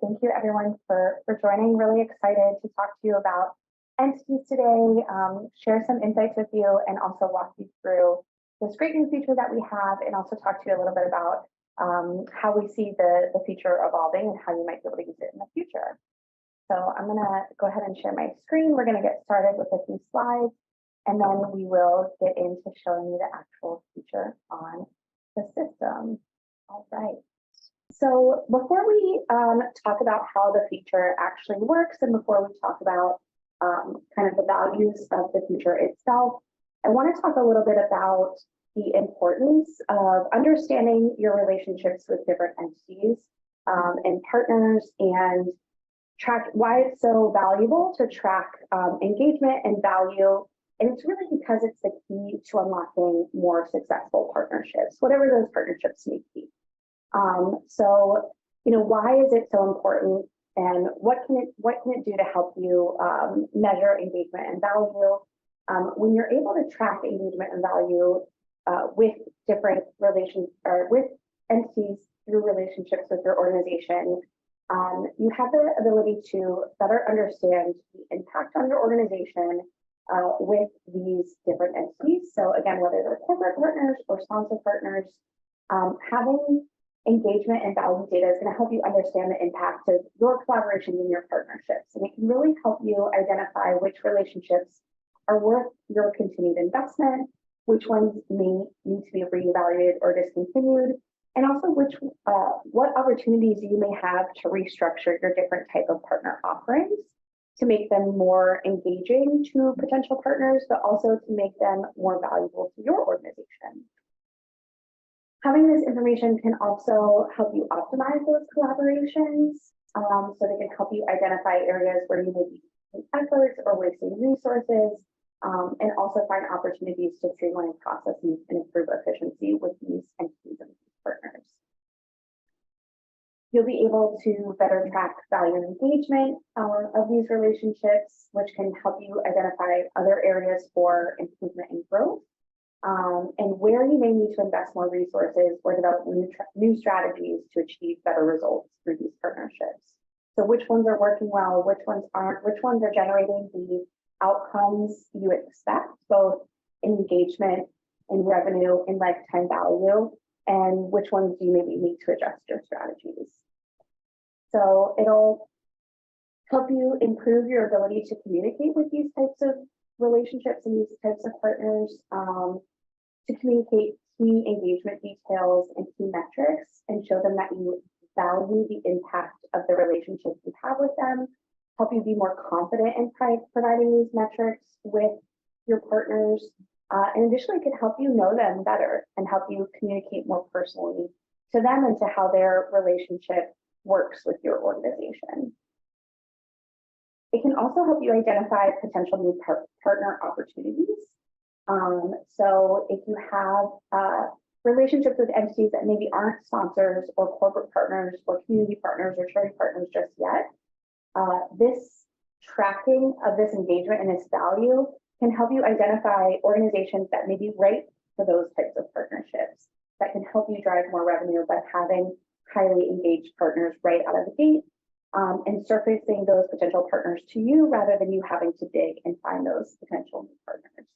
Thank you everyone for joining. Really excited to talk to you about entities today, share some insights with you, and also walk you through this great new feature that we have, and also talk to you a little bit about how we see the feature evolving and how you might be able to use it in the future. So I'm going to go ahead and share my screen. We're going to get started with a few slides, and then we will get into showing you the actual feature on the system. All right. So before we talk about how the feature actually works, and before we talk about kind of the values of the feature itself, I want to talk a little bit about the importance of understanding your relationships with different entities and partners, and track why it's so valuable to track engagement and value. And it's really because it's the key to unlocking more successful partnerships, whatever those partnerships may be. So, why is it so important, and what can it do to help you measure engagement and value? When you're able to track engagement and value with different relations or with entities through relationships with your organization, you have the ability to better understand the impact on your organization with these different entities. So again, whether they're corporate partners or sponsor partners, having engagement and value data is going to help you understand the impact of your collaborations and your partnerships. And it can really help you identify which relationships are worth your continued investment, which ones may need to be reevaluated or discontinued, and also what opportunities you may have to restructure your different type of partner offerings to make them more engaging to potential partners, but also to make them more valuable to your organization. Having this information can also help you optimize those collaborations, so they can help you identify areas where you may be using efforts or wasting resources, and also find opportunities to streamline processes and improve efficiency with these entities and these partners. You'll be able to better track value and engagement of these relationships, which can help you identify other areas for improvement and growth, and where you may need to invest more resources or develop new strategies to achieve better results through these partnerships. So which ones are working well, which ones aren't, which ones are generating the outcomes you expect, both in engagement, in revenue, in lifetime value, and which ones do you maybe need to adjust your strategies. So it'll help you improve your ability to communicate with these types of relationships and these types of partners, to communicate key engagement details and key metrics and show them that you value the impact of the relationship you have with them, help you be more confident in providing these metrics with your partners, and additionally could help you know them better and help you communicate more personally to them and to how their relationship works with your organization. It can also help you identify potential new partner opportunities. So if you have relationships with entities that maybe aren't sponsors or corporate partners or community partners or charity partners just yet, this tracking of this engagement and this value can help you identify organizations that may be right for those types of partnerships, that can help you drive more revenue by having highly engaged partners right out of the gate, and surfacing those potential partners to you rather than you having to dig and find those potential new partners.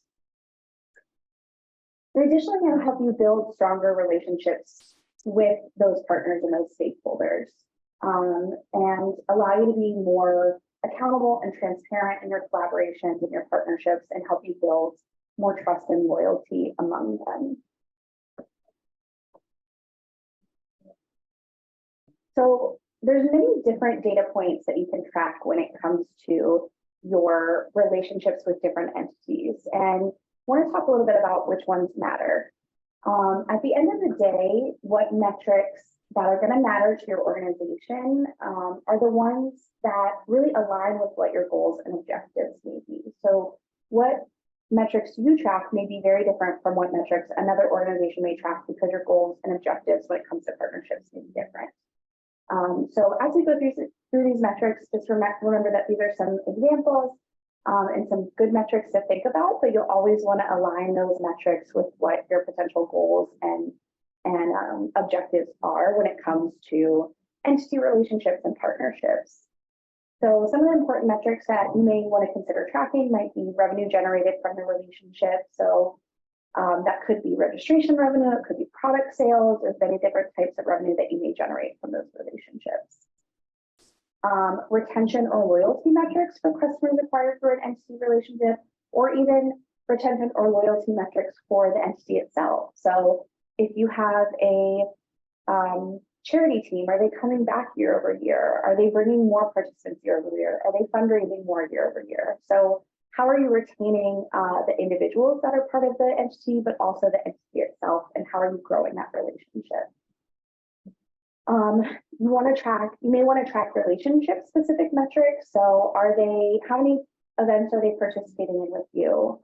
And additionally, it'll help you build stronger relationships with those partners and those stakeholders, and allow you to be more accountable and transparent in your collaborations and your partnerships, and help you build more trust and loyalty among them. So there's many different data points that you can track when it comes to your relationships with different entities, and I want to talk a little bit about which ones matter. At the end of the day, what metrics that are going to matter to your organization are the ones that really align with what your goals and objectives may be. So what metrics you track may be very different from what metrics another organization may track, because your goals and objectives when it comes to partnerships may be different. So as we go through these metrics, just remember that these are some examples and some good metrics to think about, but you'll always want to align those metrics with what your potential goals and objectives are when it comes to entity relationships and partnerships. So some of the important metrics that you may want to consider tracking might be revenue generated from the relationship. So that could be registration revenue, it could be product sales. There's many different types of revenue that you may generate from those relationships. Retention or loyalty metrics for customers acquired through an entity relationship, or even retention or loyalty metrics for the entity itself. So if you have a charity team, are they coming back year over year? Are they bringing more participants year over year? Are they fundraising more year over year? So how are you retaining the individuals that are part of the entity, but also the entity itself, and how are you growing that relationship? You may want to track relationship specific metrics. So how many events are they participating in with you?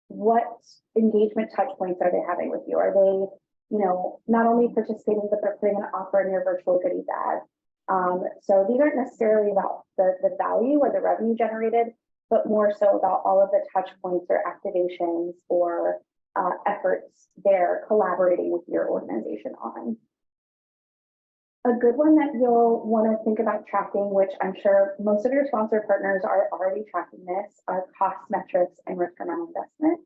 What engagement touch points are they having with you? Are they, not only participating, but they're putting an offer in your virtual goodie bag? So these aren't necessarily about the value or the revenue generated, but more so about all of the touch points or activations or efforts they're collaborating with your organization on. A good one that you'll want to think about tracking, which I'm sure most of your sponsor partners are already tracking this, are cost metrics and return on investment.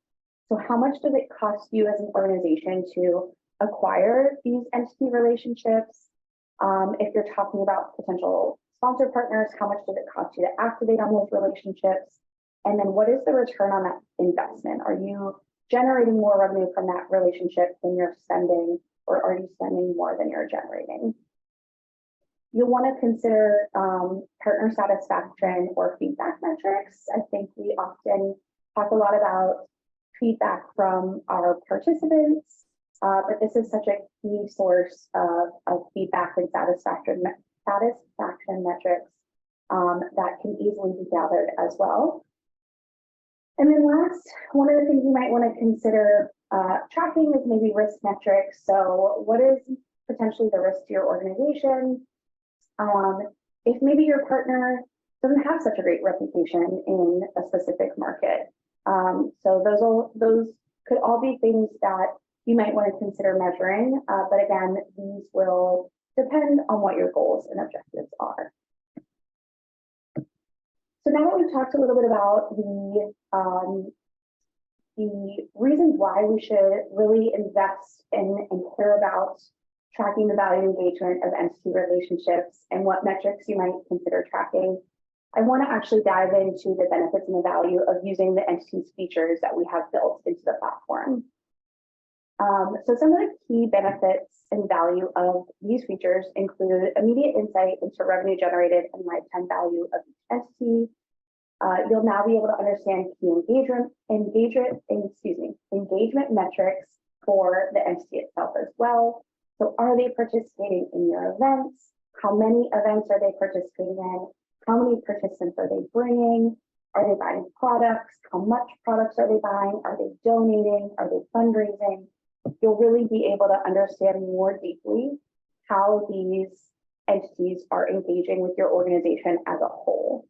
So how much does it cost you as an organization to acquire these entity relationships? If you're talking about potential sponsor partners, how much does it cost you to activate on those relationships? And then what is the return on that investment? Are you generating more revenue from that relationship than you're spending, or are you spending more than you're generating? You'll want to consider partner satisfaction or feedback metrics. I think we often talk a lot about feedback from our participants, but this is such a key source of feedback and satisfaction metrics that can easily be gathered as well. And then last, one of the things you might want to consider tracking is maybe risk metrics. So what is potentially the risk to your organization? If maybe your partner doesn't have such a great reputation in a specific market. So those could all be things that you might want to consider measuring. But again, these will depend on what your goals and objectives are. So now that we've talked a little bit about the reasons why we should really invest in and care about tracking the value engagement of entity relationships and what metrics you might consider tracking, I want to actually dive into the benefits and the value of using the entity's features that we have built into the platform. So some of the key benefits and value of these features include immediate insight into revenue generated and lifetime value of each entity. You'll now be able to understand key engagement metrics for the entity itself as well. So are they participating in your events? How many events are they participating in? How many participants are they bringing? Are they buying products? How much products are they buying? Are they donating? Are they fundraising? You'll really be able to understand more deeply how these entities are engaging with your organization as a whole.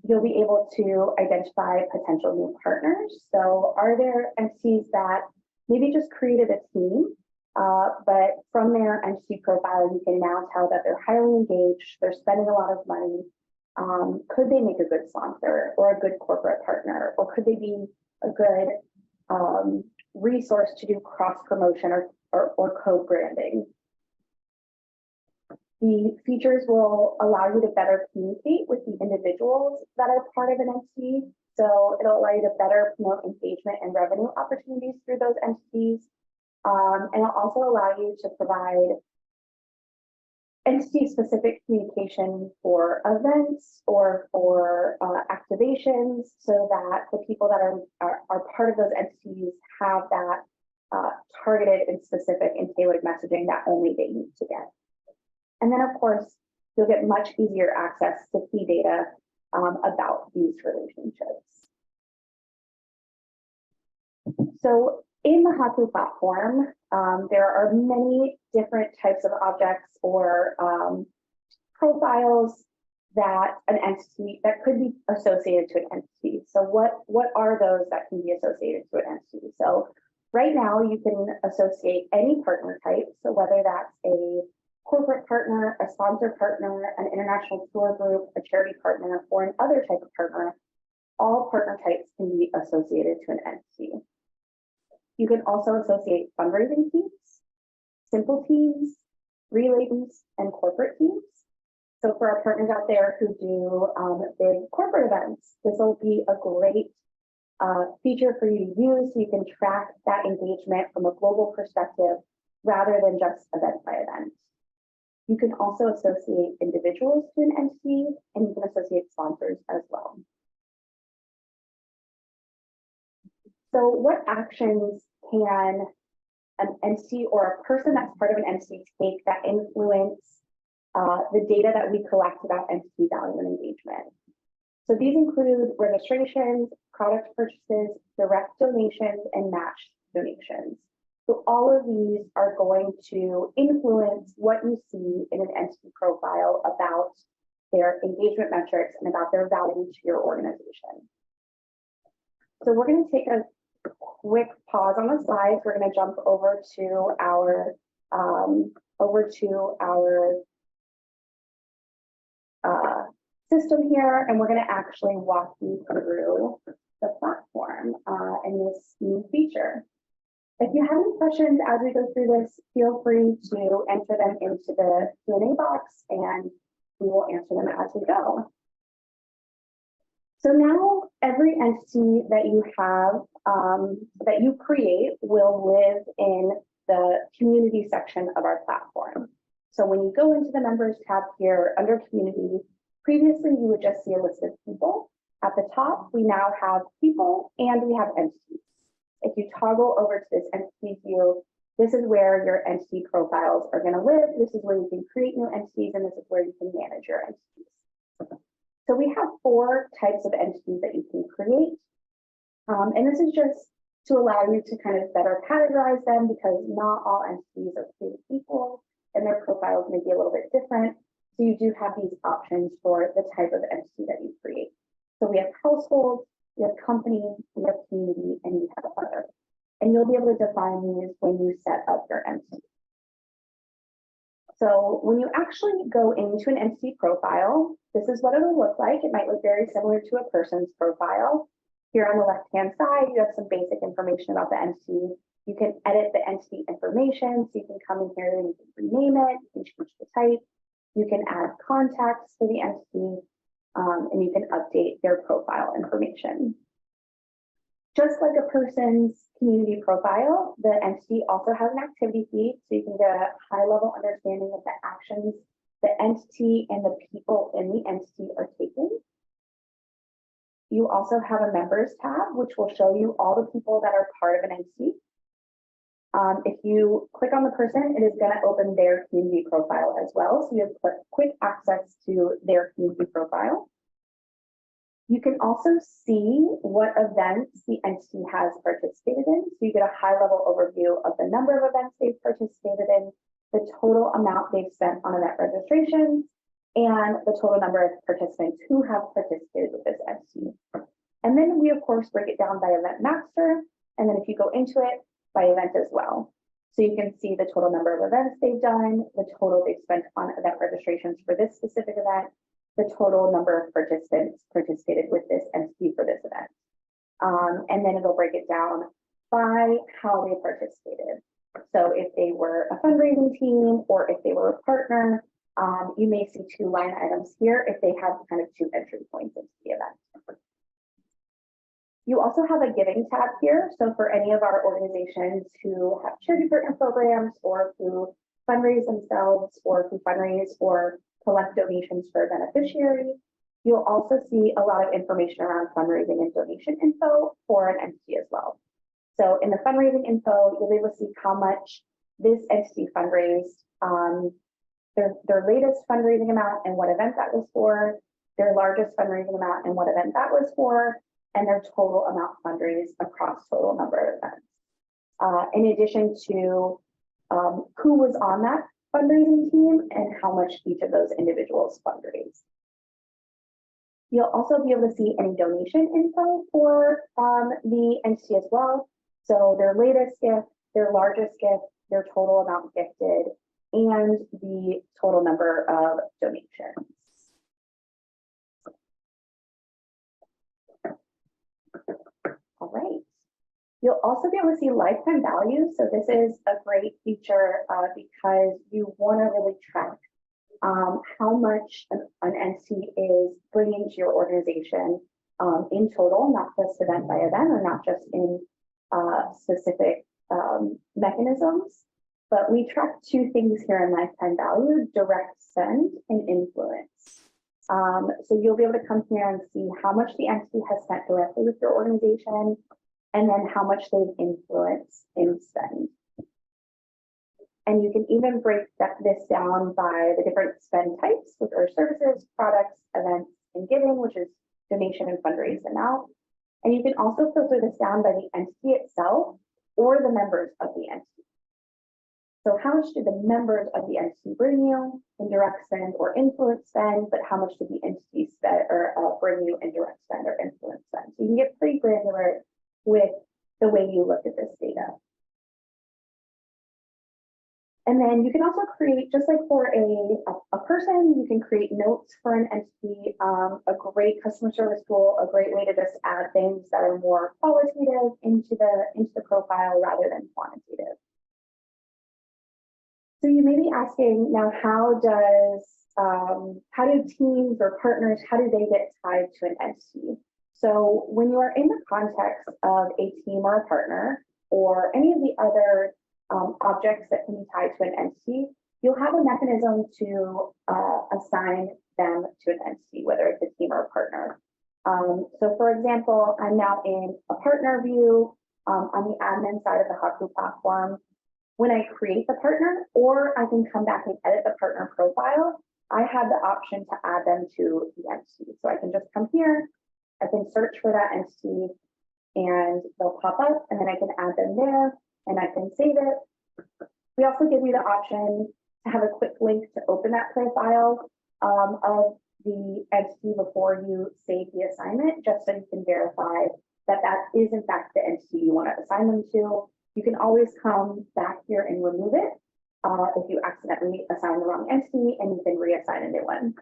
You'll be able to identify potential new partners. So are there entities that maybe just created a team, but from their entity profile, you can now tell that they're highly engaged, they're spending a lot of money. Could they make a good sponsor or a good corporate partner, or could they be a good resource to do cross promotion or co-branding? The features will allow you to better communicate with the individuals that are part of an entity. So it'll allow you to better promote engagement and revenue opportunities through those entities. And it'll also allow you to provide entity-specific communication for events or for activations, so that the people that are part of those entities have that targeted and specific and tailored messaging that only they need to get. And then, of course, you'll get much easier access to key data about these relationships. So in the haku platform, there are many different types of objects or profiles that an entity that could be associated to an entity. So what are those that can be associated to an entity? So Right now, you can associate any partner type, so whether that's a corporate partner, a sponsor partner, an international tour group, a charity partner, or an other type of partner, all partner types can be associated to an entity. You can also associate fundraising teams, simple teams, relay teams, and corporate teams. So for our partners out there who do big corporate events, this will be a great feature for you to use so you can track that engagement from a global perspective rather than just event by event. You can also associate individuals to an entity, and you can associate sponsors as well. So what actions can an entity or a person that's part of an entity take that influence the data that we collect about entity value and engagement? So these include registrations, product purchases, direct donations, and matched donations. So all of these are going to influence what you see in an entity profile about their engagement metrics and about their value to your organization. So we're going to take a quick pause on the slides. We're going to jump over to our system here, and we're going to actually walk you through the platform and this new feature. If you have any questions as we go through this, feel free to enter them into the Q&A box, and we will answer them as we go. So now every entity that you have, that you create, will live in the community section of our platform. So when you go into the members tab here under community, previously you would just see a list of people. At the top, we now have people and we have entities. If you toggle over to this entity view, this is where your entity profiles are going to live. This is where you can create new entities, and this is where you can manage your entities. So we have 4 types of entities that you can create. And this is just to allow you to kind of better categorize them, because not all entities are created equal and their profiles may be a little bit different. So you do have these options for the type of entity that you create. So we have household, we have company, we have community, and we have other. And you'll be able to define these when you set up your entity. So when you actually go into an entity profile, this is what it'll look like. It might look very similar to a person's profile. Here on the left-hand side, you have some basic information about the entity. You can edit the entity information, so you can come in here and you can rename it, you can change the type, you can add context for the entity, and you can update their profile information. Just like a person's community profile, the entity also has an activity feed, so you can get a high-level understanding of the actions the entity and the people in the entity are taking. You also have a members tab, which will show you all the people that are part of an entity. If you click on the person, it is going to open their community profile as well. So you have quick access to their community profile. You can also see what events the entity has participated in. So you get a high-level overview of the number of events they've participated in, the total amount they've spent on event registrations, and the total number of participants who have participated with this entity. And then we, of course, break it down by event master. And then if you go into it, by event as well. So you can see the total number of events they've done, the total they've spent on event registrations for this specific event, the total number of participants participated with this entity for this event. And then it'll break it down by how they participated. So if they were a fundraising team or if they were a partner, you may see 2 line items here if they have kind of 2 entry points into the event. You also have a giving tab here. So for any of our organizations who have charity partner programs or who fundraise themselves or who fundraise or collect donations for a beneficiary, you'll also see a lot of information around fundraising and donation info for an entity as well. So in the fundraising info, you'll be able to see how much this entity fundraised, their latest fundraising amount and what event that was for, their largest fundraising amount and what event that was for, and their total amount fundraised across total number of events. In addition to who was on that fundraising team and how much each of those individuals fundraised. You'll also be able to see any donation info for the entity as well. So their latest gift, their largest gift, their total amount gifted, and the total number of donations. All right. You'll also be able to see lifetime value. So this is a great feature because you want to really track how much an entity is bringing to your organization in total, not just event by event or not just in specific mechanisms. But we track two things here in lifetime value: direct spend and influence. So you'll be able to come here and see how much the entity has spent directly with your organization, and then how much they've influenced in spend. And you can even break this down by the different spend types, which are services, products, events, and giving, which is donation and fundraise amount. And you can also filter this down by the entity itself or the members of the entity. So how much did the members of the entity bring you in direct spend or influence spend, but how much did the entity spend or bring you in direct spend or influence spend? So you can get pretty granular with the way you look at this data. And then you can also create, just like for a person, you can create notes for an entity, a great customer service tool, a great way to just add things that are more qualitative into the profile rather than quantitative. So you may be asking now, how do teams or partners, how do they get tied to an entity? So when you are in the context of a team or a partner or any of the other objects that can be tied to an entity, you'll have a mechanism to assign them to an entity, whether it's a team or a partner. So for example, I'm now in a partner view on the admin side of the haku platform. When I create the partner, or I can come back and edit the partner profile, I have the option to add them to the entity. So I can just come here, I can search for that entity, and they'll pop up, and then I can add them there, and I can save it. We also give you the option to have a quick link to open that profile of the entity before you save the assignment, just so you can verify that that is in fact the entity you want to assign them to. You can always come back here and remove it if you accidentally assign the wrong entity, and you can reassign a new one.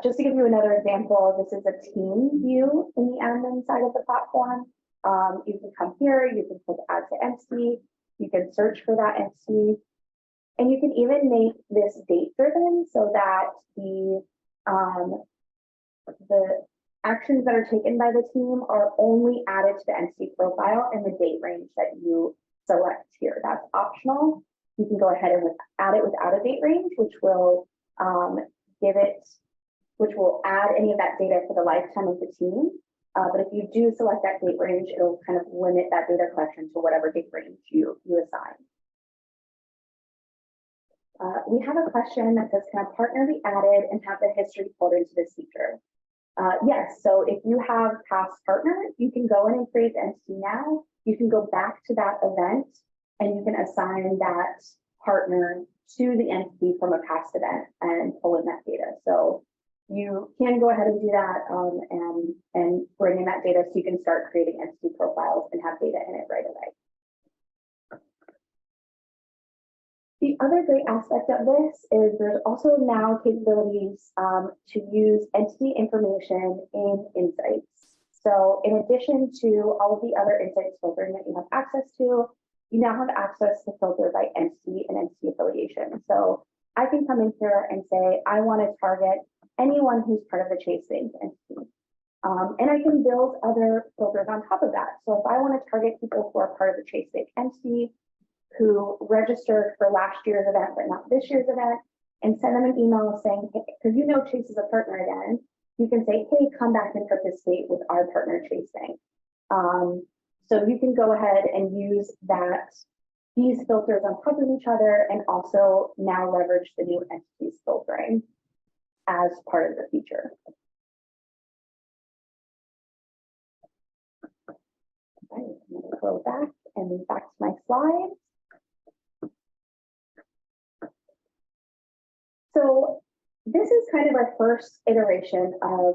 Just to give you another example, this is a team view in the admin side of the platform. You can come here, you can click add to entity, you can search for that entity, and you can even make this date driven so that the actions that are taken by the team are only added to the entity profile in the date range that you select here. That's optional. You can go ahead and add it without a date range, which will add any of that data for the lifetime of the team. But if you do select that date range, it'll kind of limit that data collection to whatever date range you assign. We have a question that says, can a partner be added and have the history pulled into this feature? Yes, so if you have past partner, you can go in and create the entity now. You can go back to that event and you can assign that partner to the entity from a past event and pull in that data. So you can go ahead and do that and bring in that data so you can start creating entity profiles and have data in it right away. The other great aspect of this is there's also now capabilities to use entity information in insights. So in addition to all of the other insights filtering that you have access to, you now have access to filter by entity and entity affiliation. So I can come in here and say, I want to target anyone who's part of the Chase Bank entity. And I can build other filters on top of that. So if I want to target people who are part of the Chase Bank entity, who registered for last year's event, but not this year's event, and send them an email saying, because you know Chase is a partner again, you can say, hey, come back and participate with our partner Chase Bank. So you can go ahead and use these filters on top of each other and also now leverage the new entities filtering as part of the feature. All right, I'm going to go back and move back to my slides. So this is kind of our first iteration of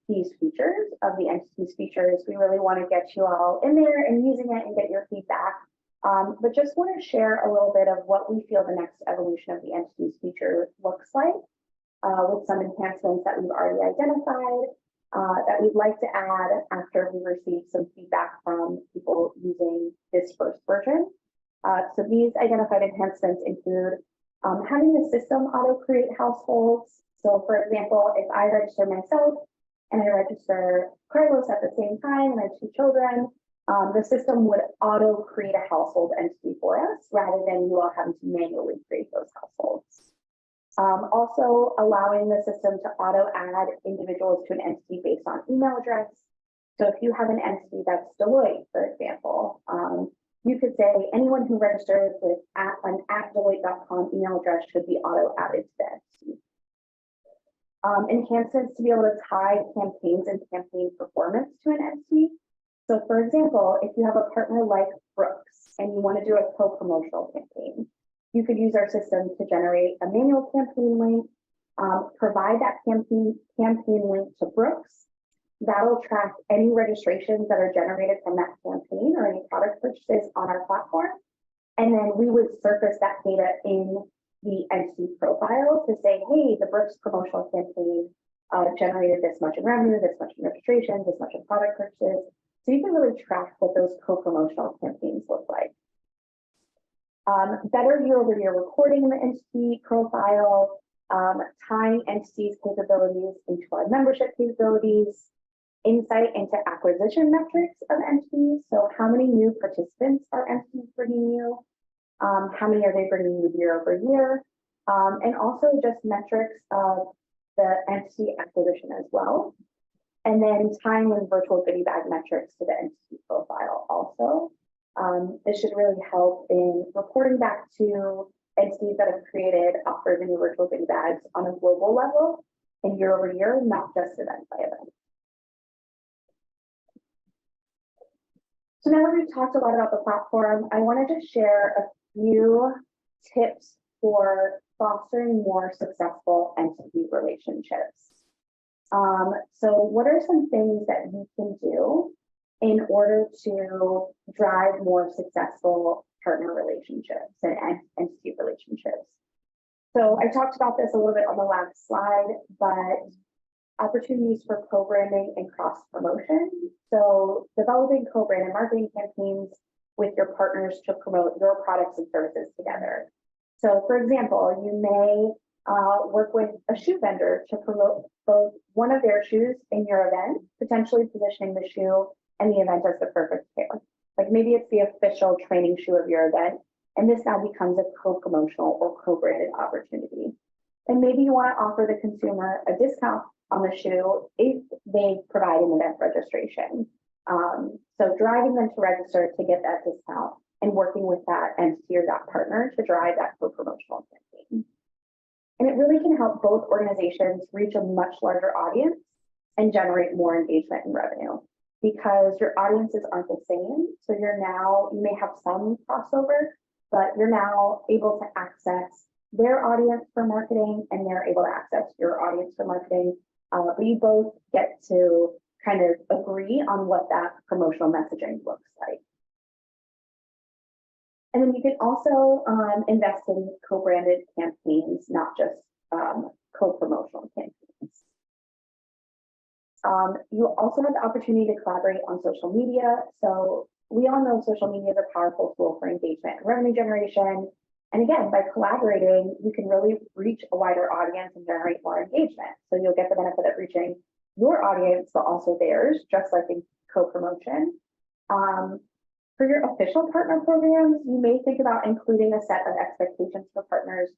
these features, of the entities features. We really want to get you all in there and using it and get your feedback. But just want to share a little bit of what we feel the next evolution of the entities feature looks like, with some enhancements that we've already identified, that we'd like to add after we receive some feedback from people using this first version. So these identified enhancements include having the system auto-create households. So for example, if I register myself and I register Carlos at the same time and I have 2 children, the system would auto-create a household entity for us rather than you all having to manually create those households. Also allowing the system to auto-add individuals to an entity based on email address. So if you have an entity that's Deloitte, for example, you could say anyone who registers with an @Deloitte.com email address should be auto-added to the entity. Enhancements to be able to tie campaigns and campaign performance to an entity. So for example, if you have a partner like Brooks and you want to do a co-promotional campaign, you could use our system to generate a manual campaign link, provide that campaign link to Brooks. That'll track any registrations that are generated from that campaign or any product purchases on our platform. And then we would surface that data in the entity profile to say, hey, the Brooks promotional campaign generated this much in revenue, this much in registrations, this much in product purchases. So you can really track what those co-promotional campaigns look like. Better year-over-year reporting in the entity profile, tying entities capabilities into our membership capabilities, insight into acquisition metrics of entities. So how many new participants are entities bringing you? How many are they bringing you year over year? And also just metrics of the entity acquisition as well. And then tying in virtual goodie bag metrics to the entity profile also. This should really help in reporting back to entities that have created offers and new virtual goodie bags on a global level and year over year, not just event by event. So now that we've talked a lot about the platform, I wanted to share a few tips for fostering more successful entity relationships. So what are some things that you can do in order to drive more successful partner relationships and entity relationships? So I talked about this a little bit on the last slide, but opportunities for co-branding and cross-promotion. So developing co-branded marketing campaigns with your partners to promote your products and services together. So for example, you may work with a shoe vendor to promote both one of their shoes in your event, potentially positioning the shoe and the event as the perfect pair. Like maybe it's the official training shoe of your event, and this now becomes a co-promotional or co-branded opportunity. And maybe you want to offer the consumer a discount on the shoe if they provide an event registration. So driving them to register to get that discount and working with that entity or that partner to drive that co-promotional campaign. And it really can help both organizations reach a much larger audience and generate more engagement and revenue because your audiences aren't the same. So you may have some crossover, but you're now able to access their audience for marketing and they're able to access your audience for marketing. But you both get to kind of agree on what that promotional messaging looks like. And then you can also invest in co-branded campaigns, not just co-promotional campaigns. You also have the opportunity to collaborate on social media. So we all know social media is a powerful tool for engagement and revenue generation. And again, by collaborating, you can really reach a wider audience and generate more engagement. So you'll get the benefit of reaching your audience, but also theirs, just like in co-promotion. For your official partner programs, you may think about including a set of expectations for partners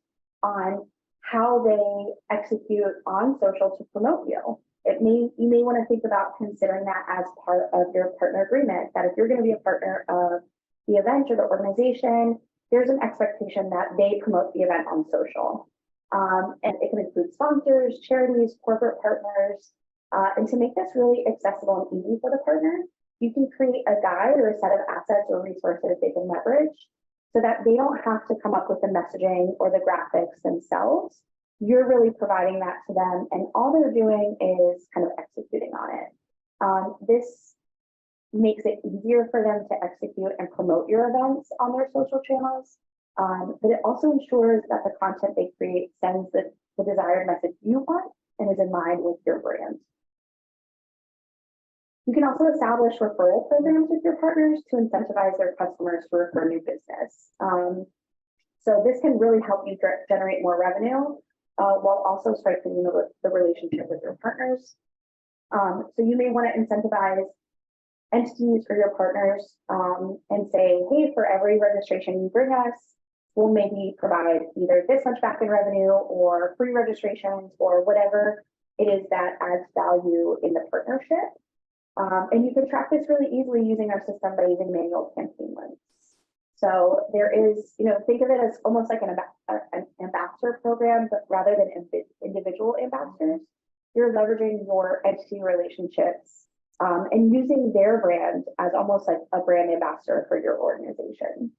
on how they execute on social to promote you. You may want to think about considering that as part of your partner agreement, that if you're going to be a partner of the event or the organization, there's an expectation that they promote the event on social. And it can include sponsors, charities, corporate partners. And to make this really accessible and easy for the partner, you can create a guide or a set of assets or resources they can leverage so that they don't have to come up with the messaging or the graphics themselves. you're really providing that to them, and all they're doing is kind of executing on it. This makes it easier for them to execute and promote your events on their social channels, but it also ensures that the content they create sends the desired message you want and is in line with your brand. You can also establish referral programs with your partners to incentivize their customers to refer new business. So this can really help you generate more revenue while also strengthening the relationship with your partners. So you may want to incentivize entities or your partners and say, hey, for every registration you bring us, we'll maybe provide either this much back in revenue or free registrations or whatever it is that adds value in the partnership. And you can track this really easily using our system by using manual campaign links. So there is, think of it as almost like an ambassador program, but rather than individual ambassadors, you're leveraging your entity relationships and using their brand as almost like a brand ambassador for your organization.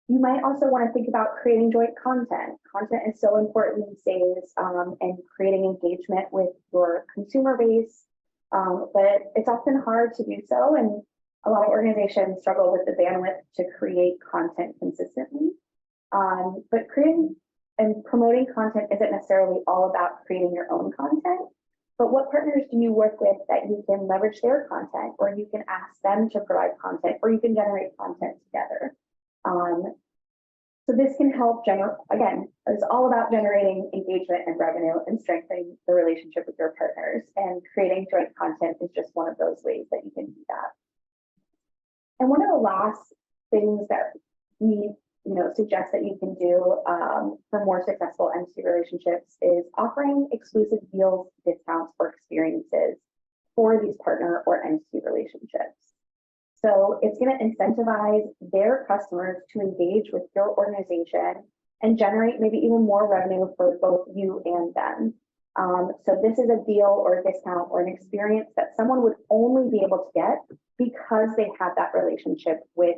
You might also want to think about creating joint content. Content is so important these days, and creating engagement with your consumer base, but it's often hard to do so, and a lot of organizations struggle with the bandwidth to create content consistently. But creating and promoting content isn't necessarily all about creating your own content, but what partners do you work with that you can leverage their content, or you can ask them to provide content, or you can generate content together. So this can help again, it's all about generating engagement and revenue and strengthening the relationship with your partners, and creating joint content is just one of those ways that you can do that. And one of the last things that we suggest that you can do for more successful entity relationships is offering exclusive deals, discounts, or experiences for these partner or entity relationships. So it's going to incentivize their customers to engage with your organization and generate maybe even more revenue for both you and them. So this is a deal or a discount or an experience that someone would only be able to get because they have that relationship with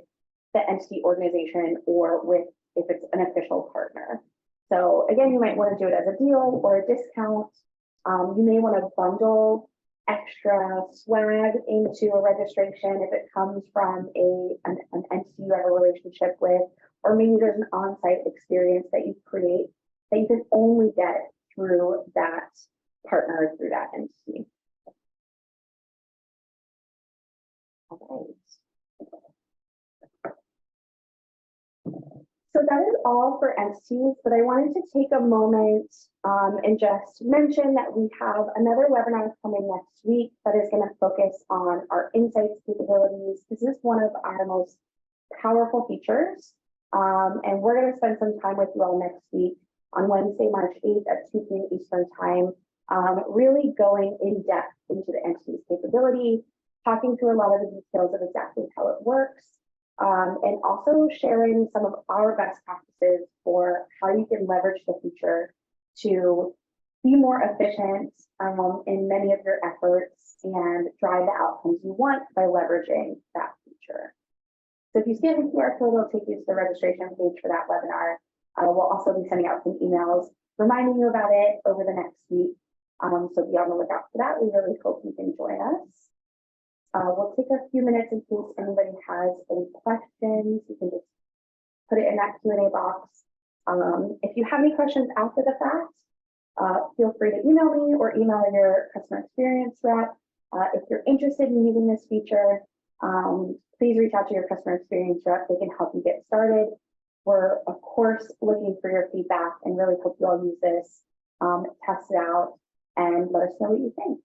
the entity organization or with, if it's an official partner. So again, you might want to do it as a deal or a discount. You may want to bundle extra swag into a registration if it comes from an entity you have a relationship with, or maybe there's an on-site experience that you create that you can only get through that partner, through that entity. All right. So that is all for entities, but I wanted to take a moment and just mention that we have another webinar coming next week that is going to focus on our insights capabilities. This is one of our most powerful features, and we're going to spend some time with you all next week on Wednesday, March 8th at 2 p.m. Eastern Time, really going in depth into the entity's capability, talking through a lot of the details of exactly how it works, and also sharing some of our best practices for how you can leverage the feature to be more efficient in many of your efforts and drive the outcomes you want by leveraging that feature. So if you scan the QR code, it'll take you to the registration page for that webinar. We'll also be sending out some emails reminding you about it over the next week. So be on the lookout for that. We really hope you can join us. We'll take a few minutes in case anybody has any questions. You can just put it in that Q&A box. If you have any questions after the fact, feel free to email me or email your customer experience rep. If you're interested in using this feature, please reach out to your customer experience rep. They can help you get started. We're, of course, looking for your feedback and really hope you all use this, test it out, and let us know what you think.